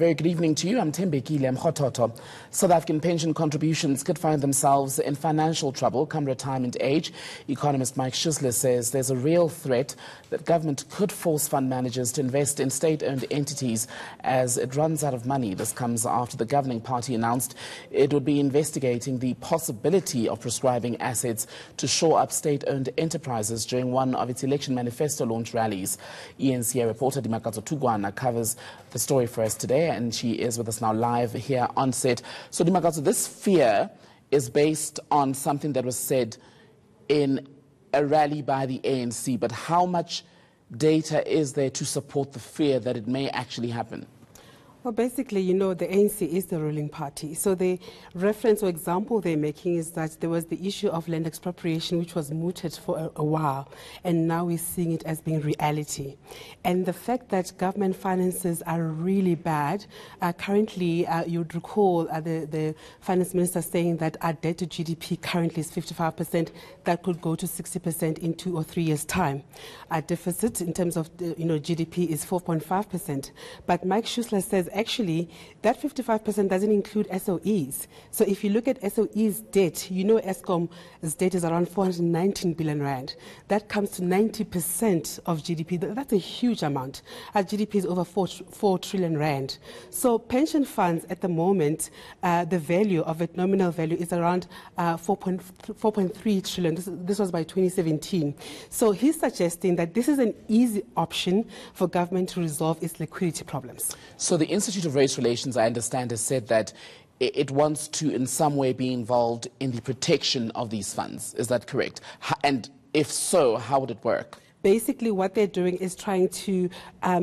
Very good evening to you. I'm Tembekile Mkhototo. South African pension contributions could find themselves in financial trouble come retirement age. Economist Mike Schussler says there's a real threat that government could force fund managers to invest in state-owned entities as it runs out of money. This comes after the governing party announced it would be investigating the possibility of prescribing assets to shore up state-owned enterprises during one of its election manifesto launch rallies. ENCA reporter Dimakato Tugwana covers the story for us today, and she is with us now live here on set. So Dimakato, this fear is based on something that was said in a rally by the ANC, but how much data is there to support the fear that it may actually happen? Well, basically, you know, the ANC is the ruling party. So the reference or example they're making is that there was the issue of land expropriation, which was mooted for a while, and now we're seeing it as being reality. And the fact that government finances are really bad, currently, you'd recall the finance minister saying that our debt to GDP currently is 55%. That could go to 60% in 2 or 3 years' time. Our deficit in terms of GDP is 4.5%. But Mike Schussler says actually that 55% doesn't include SOEs. So if you look at SOEs' debt, you know Eskom's debt is around 419 billion rand. That comes to 90% of GDP. That's a huge amount. Our GDP is over 4 trillion rand. So pension funds at the moment, the value of it, nominal value, is around 4.3 trillion. This was by 2017. So he's suggesting that this is an easy option for government to resolve its liquidity problems. So the Institute of Race Relations, I understand, has said that it wants to in some way be involved in the protection of these funds. Is that correct? And if so, how would it work? Basically, what they're doing is trying to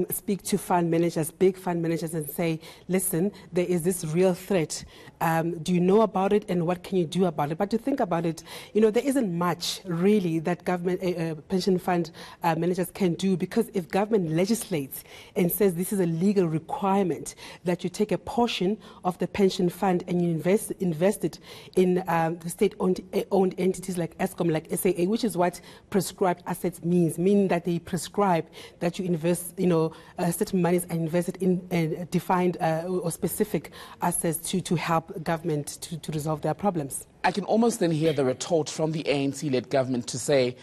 speak to fund managers, big fund managers, and say, listen, there is this real threat. Do you know about it, and what can you do about it? But to think about it, you know, there isn't much really that government pension fund managers can do, because if government legislates and says this is a legal requirement that you take a portion of the pension fund and you invest it in the state-owned entities like Eskom, like SAA, which is what prescribed assets meaning that they prescribe that you invest, certain monies and invest it in defined or specific assets to help government to resolve their problems. I can almost then hear the retort from the ANC-led government to say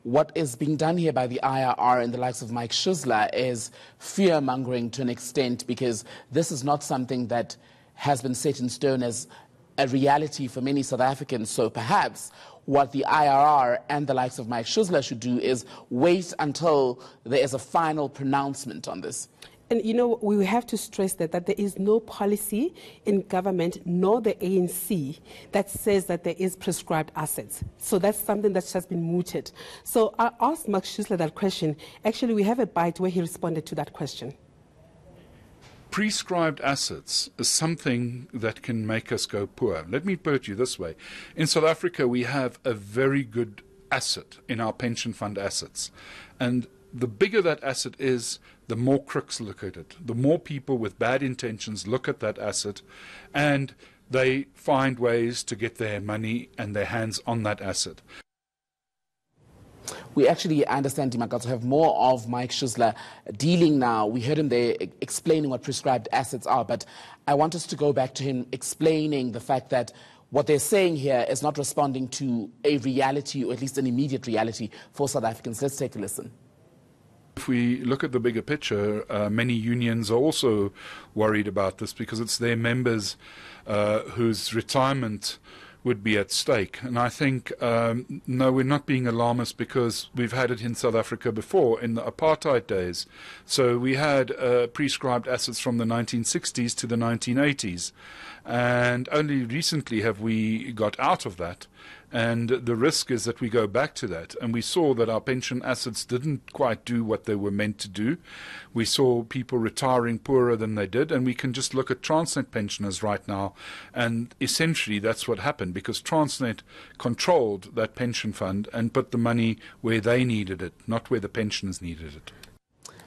what is being done here by the IRR and the likes of Mike Schussler is fear-mongering to an extent, because this is not something that has been set in stone as a reality for many South Africans. So perhaps what the IRR and the likes of Mike Schussler should do is wait until there is a final pronouncement on this. And, you know, we have to stress that there is no policy in government, nor the ANC, that says that there is prescribed assets. So that's something that's just been mooted. So I asked Mike Schussler that question. Actually, we have a bite where he responded to that question. Prescribed assets is something that can make us go poor. Let me put it you this way. In South Africa, we have a very good asset in our pension fund assets. And the bigger that asset is, the more crooks look at it. The more people with bad intentions look at that asset, and they find ways to get their money and their hands on that asset. We actually, I understand, Dimakato, have more of Mike Schussler dealing now. We heard him there explaining what prescribed assets are, but I want us to go back to him explaining the fact that what they're saying here is not responding to a reality, or at least an immediate reality for South Africans. Let's take a listen. If we look at the bigger picture, many unions are also worried about this, because it's their members whose retirement would be at stake. And I think, no, we're not being alarmist, because we've had it in South Africa before, in the apartheid days. So we had prescribed assets from the 1960s to the 1980s. And only recently have we got out of that. And the risk is that we go back to that. And we saw that our pension assets didn't quite do what they were meant to do. We saw people retiring poorer than they did. And we can just look at Transnet pensioners right now. And essentially that's what happened, because Transnet controlled that pension fund and put the money where they needed it, not where the pensioners needed it.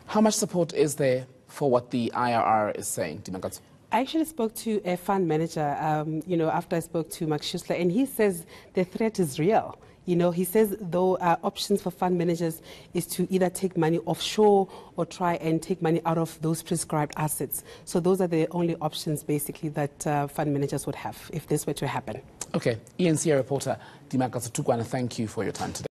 How much support is there for what the IRR is saying, Dimakato? I actually spoke to a fund manager, after I spoke to Max Schussler, and he says the threat is real. He says, though, options for fund managers is to either take money offshore or try and take money out of those prescribed assets. So those are the only options, basically, that fund managers would have if this were to happen. Okay. ENCA reporter Dimaka Satukwana, thank you for your time today.